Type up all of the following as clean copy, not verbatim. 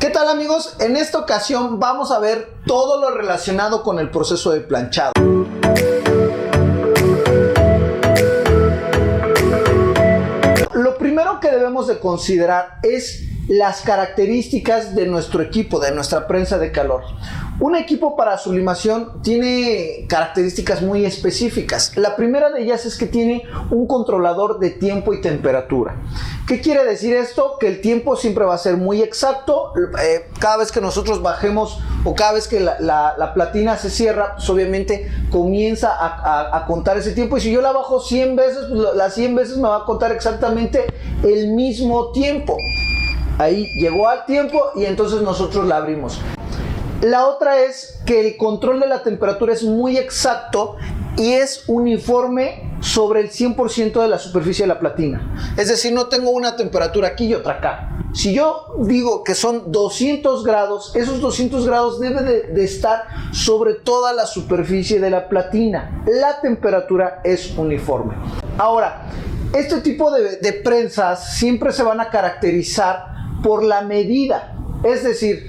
¿Qué tal, amigos? En esta ocasión vamos a ver todo lo relacionado con el proceso de planchado. Lo primero que debemos de considerar es las características de nuestro equipo, de nuestra prensa de calor. Un equipo para sublimación tiene características muy específicas. La primera de ellas es que tiene un controlador de tiempo y temperatura. ¿Qué quiere decir esto? Que el tiempo siempre va a ser muy exacto. Cada vez que nosotros bajemos o cada vez que la platina se cierra, pues obviamente comienza a contar ese tiempo. Y si yo la bajo 100 veces, pues las 100 veces me va a contar exactamente el mismo tiempo. Ahí llegó al tiempo y entonces nosotros la abrimos. La otra es que el control de la temperatura es muy exacto y es uniforme sobre el 100% de la superficie de la platina. Es decir, no tengo una temperatura aquí y otra acá. Si yo digo que son 200 grados, esos 200 grados deben de estar sobre toda la superficie de la platina. La temperatura es uniforme. Ahora, este tipo de prensas siempre se van a caracterizar por la medida. Es decir,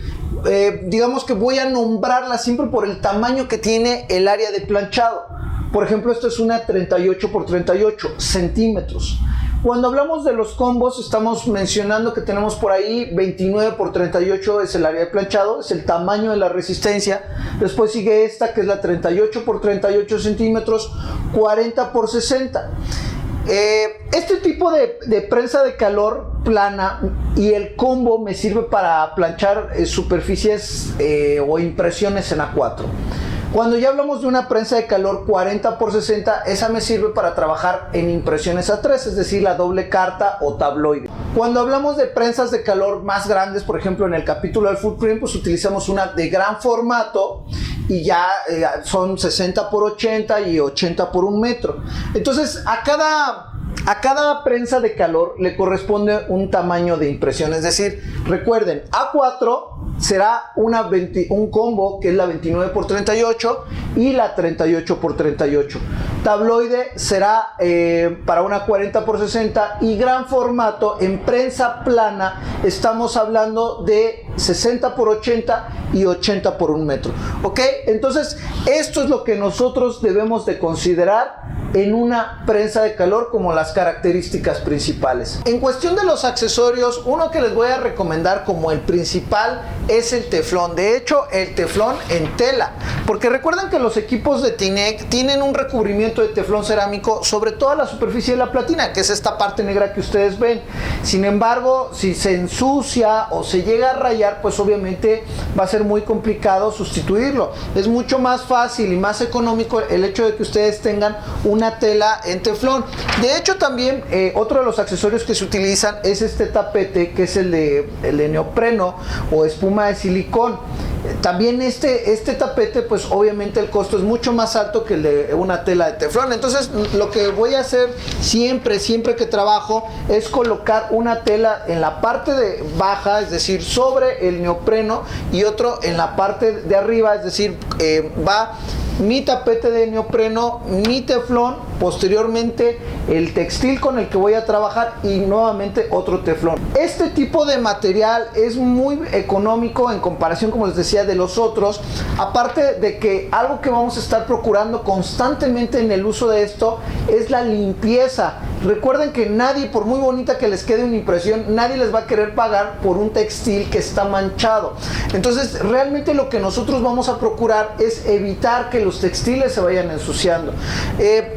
digamos que voy a nombrarla siempre por el tamaño que tiene el área de planchado. Por ejemplo, esto es una 38 por 38 centímetros. Cuando hablamos de los combos, estamos mencionando que tenemos por ahí 29 por 38 es el área de planchado, es el tamaño de la resistencia. Después sigue esta que es la 38 por 38 centímetros, 40 por 60. Este tipo de prensa de calor plana y el combo me sirve para planchar superficies o impresiones en A4. Cuando ya hablamos de una prensa de calor 40 por 60, esa me sirve para trabajar en impresiones A3, es decir, la doble carta o tabloide. Cuando hablamos de prensas de calor más grandes, por ejemplo en el capítulo del footprint, pues utilizamos una de gran formato y ya son 60 por 80 y 80 por 1 metro. Entonces a cada prensa de calor le corresponde un tamaño de impresión. Es decir, recuerden, A4 será un combo que es la 29 por 38 y la 38 por 38. Tabloide será para una 40 por 60 y gran formato en prensa plana estamos hablando de 60 por 80 y 80 por 1 metro. ¿Ok? Entonces, esto es lo que nosotros debemos de considerar en una prensa de calor como las características principales. En cuestión de los accesorios, uno que les voy a recomendar como el principal es el teflón. De hecho, el teflón en tela, porque recuerden que los equipos de Tinec tienen un recubrimiento de teflón cerámico sobre toda la superficie de la platina, que es esta parte negra que ustedes ven. Sin embargo, si se ensucia o se llega a rayar, pues obviamente va a ser muy complicado sustituirlo. Es mucho más fácil y más económico el hecho de que ustedes tengan una tela en teflón. De hecho, también otro de los accesorios que se utilizan es este tapete, que es el de neopreno o espuma de silicón. También este tapete, pues obviamente el costo es mucho más alto que el de una tela de teflón. Entonces lo que voy a hacer siempre que trabajo es colocar una tela en la parte de baja, es decir, sobre el neopreno, y otro en la parte de arriba, es decir, va mi tapete de neopreno, mi teflón, posteriormente el textil con el que voy a trabajar y nuevamente otro teflón. Este tipo de material es muy económico en comparación, como les decía, de los otros. Aparte de que algo que vamos a estar procurando constantemente en el uso de esto es la limpieza. Recuerden que nadie, por muy bonita que les quede una impresión, nadie les va a querer pagar por un textil que está manchado. Entonces realmente lo que nosotros vamos a procurar es evitar que los textiles se vayan ensuciando.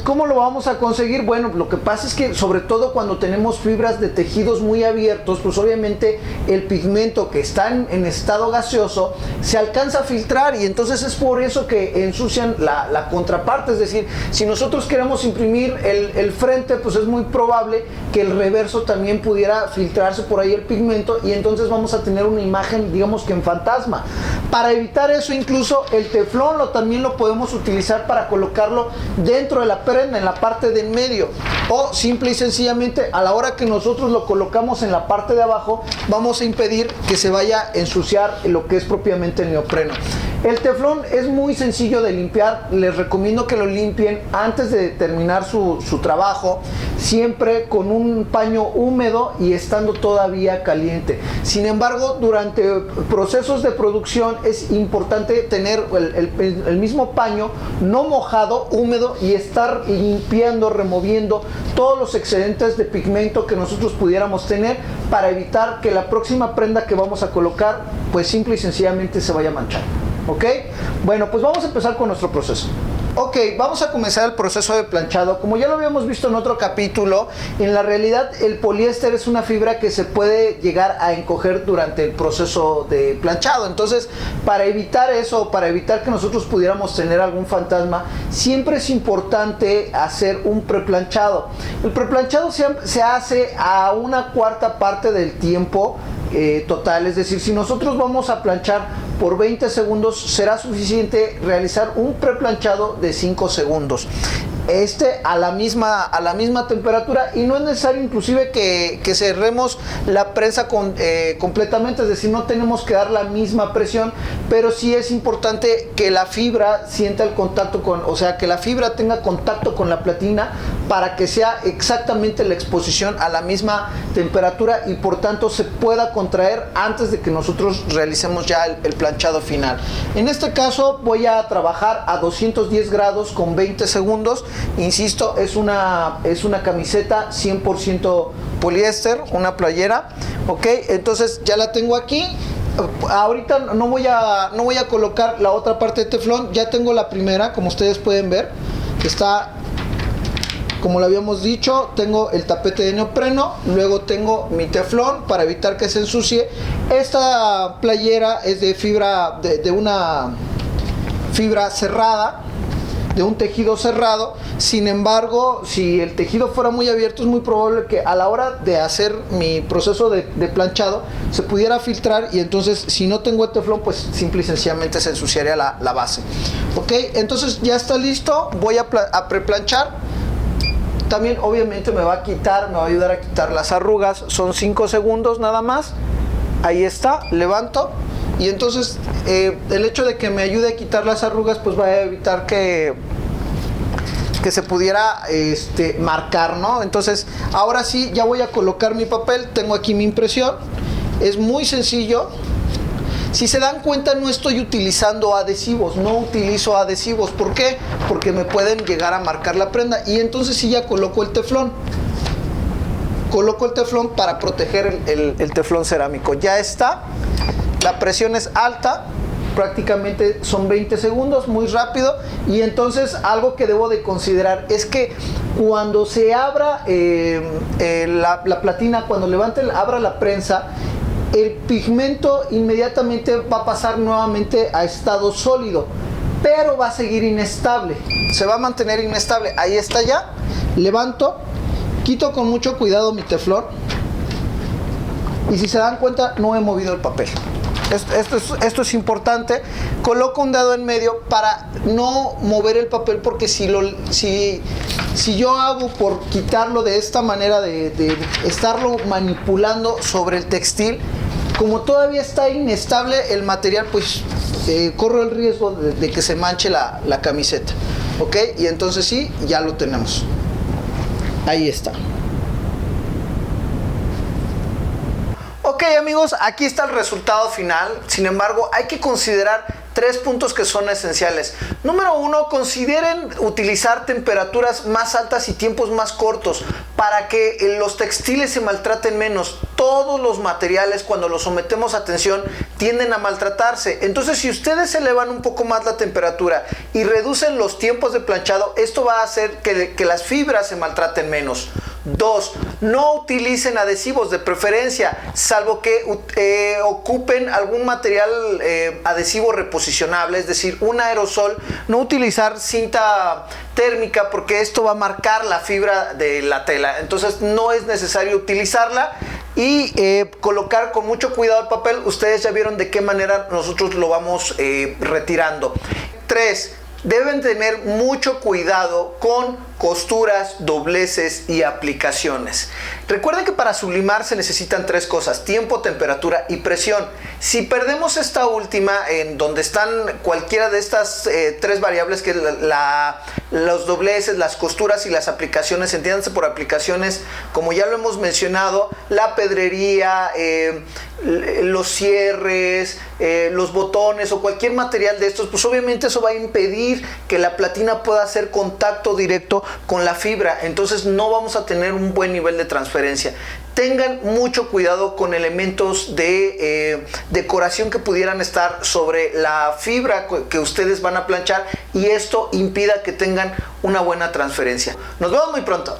¿Cómo lo vamos a conseguir? Bueno, lo que pasa es que sobre todo cuando tenemos fibras de tejidos muy abiertos, pues obviamente el pigmento que está en estado gaseoso se alcanza a filtrar, y entonces es por eso que ensucian la contraparte. Es decir, si nosotros queremos imprimir el frente, pues es muy probable que el reverso también pudiera filtrarse por ahí el pigmento, y entonces vamos a tener una imagen, digamos que en fantasma. Para evitar eso, incluso el teflón también lo podemos utilizar para colocarlo dentro de la prenda, en la parte de en medio, o simple y sencillamente a la hora que nosotros lo colocamos en la parte de abajo, vamos a impedir que se vaya a ensuciar lo que es propiamente el neopreno. El teflón es muy sencillo de limpiar, les recomiendo que lo limpien antes de terminar su trabajo, siempre con un paño húmedo y estando todavía caliente. Sin embargo, durante procesos de producción es importante tener el mismo paño no mojado, húmedo, y estar limpiando, removiendo todos los excedentes de pigmento que nosotros pudiéramos tener para evitar que la próxima prenda que vamos a colocar pues simple y sencillamente se vaya a manchar. ¿Ok? Bueno, pues vamos a empezar con nuestro proceso. Ok, vamos a comenzar el proceso de planchado. Como ya lo habíamos visto en otro capítulo, en la realidad el poliéster es una fibra que se puede llegar a encoger durante el proceso de planchado. Entonces, para evitar eso, para evitar que nosotros pudiéramos tener algún fantasma, siempre es importante hacer un preplanchado. El preplanchado se hace a una cuarta parte del tiempo total, es decir, si nosotros vamos a planchar por 20 segundos, será suficiente realizar un preplanchado de 5 segundos. A la misma temperatura, y no es necesario inclusive que cerremos la prensa completamente, es decir, no tenemos que dar la misma presión, pero sí es importante que la fibra sienta el contacto que la fibra tenga contacto con la platina para que sea exactamente la exposición a la misma temperatura y por tanto se pueda contraer antes de que nosotros realicemos ya el planchado final. En este caso voy a trabajar a 210 grados con 20 segundos. Insisto, es una camiseta 100% poliéster, una playera. Ok, entonces ya la tengo aquí. Ahorita no voy a colocar la otra parte de teflón. Ya tengo la primera, como ustedes pueden ver. Está, como lo habíamos dicho, tengo el tapete de neopreno, luego tengo mi teflón para evitar que se ensucie. Esta playera es de fibra, de una fibra cerrada, de un tejido cerrado. Sin embargo, si el tejido fuera muy abierto, es muy probable que a la hora de hacer mi proceso de planchado se pudiera filtrar, y entonces si no tengo el teflón, pues simple y sencillamente se ensuciaría la base. Ok, entonces ya está listo. Voy a preplanchar. También obviamente me va a ayudar a quitar las arrugas. Son 5 segundos nada más. Ahí está, levanto. Y entonces el hecho de que me ayude a quitar las arrugas pues va a evitar que se pudiera marcar, ¿no? Entonces ahora sí, ya voy a colocar mi papel. Tengo aquí mi impresión. Es muy sencillo. Si se dan cuenta, no estoy utilizando adhesivos, no utilizo adhesivos. ¿Por qué? Porque me pueden llegar a marcar la prenda. Y entonces sí, ya coloco el teflón. Coloco el teflón para proteger el teflón cerámico. Ya está. La presión es alta, prácticamente son 20 segundos, muy rápido. Y entonces algo que debo de considerar es que cuando se abra la platina, cuando abra la prensa, el pigmento inmediatamente va a pasar nuevamente a estado sólido, pero va a seguir inestable, se va a mantener inestable. Ahí está ya. Levanto, quito con mucho cuidado mi teflón, y si se dan cuenta, no he movido el papel. Esto es importante. Coloco un dedo en medio para no mover el papel, porque si yo hago por quitarlo de esta manera, de estarlo manipulando sobre el textil, como todavía está inestable el material, pues corro el riesgo de que se manche la camiseta. Ok, y entonces sí, ya lo tenemos. Ahí está. Ok, amigos, aquí está el resultado final. Sin embargo, hay que considerar 3 puntos que son esenciales. Número 1, consideren utilizar temperaturas más altas y tiempos más cortos para que los textiles se maltraten menos. Todos los materiales, cuando los sometemos a tensión, tienden a maltratarse. Entonces, si ustedes elevan un poco más la temperatura y reducen los tiempos de planchado, esto va a hacer que las fibras se maltraten menos. 2, no utilicen adhesivos, de preferencia, salvo que ocupen algún material adhesivo reposicionable, es decir, un aerosol. No utilizar cinta térmica, porque esto va a marcar la fibra de la tela. Entonces no es necesario utilizarla. Y colocar con mucho cuidado el papel. Ustedes ya vieron de qué manera nosotros lo vamos retirando. 3, deben tener mucho cuidado con costuras, dobleces y aplicaciones. Recuerden que para sublimar se necesitan 3 cosas: tiempo, temperatura y presión. Si perdemos esta última, en donde están cualquiera de estas tres variables, que es los dobleces, las costuras y las aplicaciones, entiéndanse por aplicaciones, como ya lo hemos mencionado, la pedrería, los cierres, los botones o cualquier material de estos, pues obviamente eso va a impedir que la platina pueda hacer contacto directo con la fibra, entonces no vamos a tener un buen nivel de transferencia. Tengan mucho cuidado con elementos de decoración que pudieran estar sobre la fibra que ustedes van a planchar, y esto impida que tengan una buena transferencia. Nos vemos muy pronto.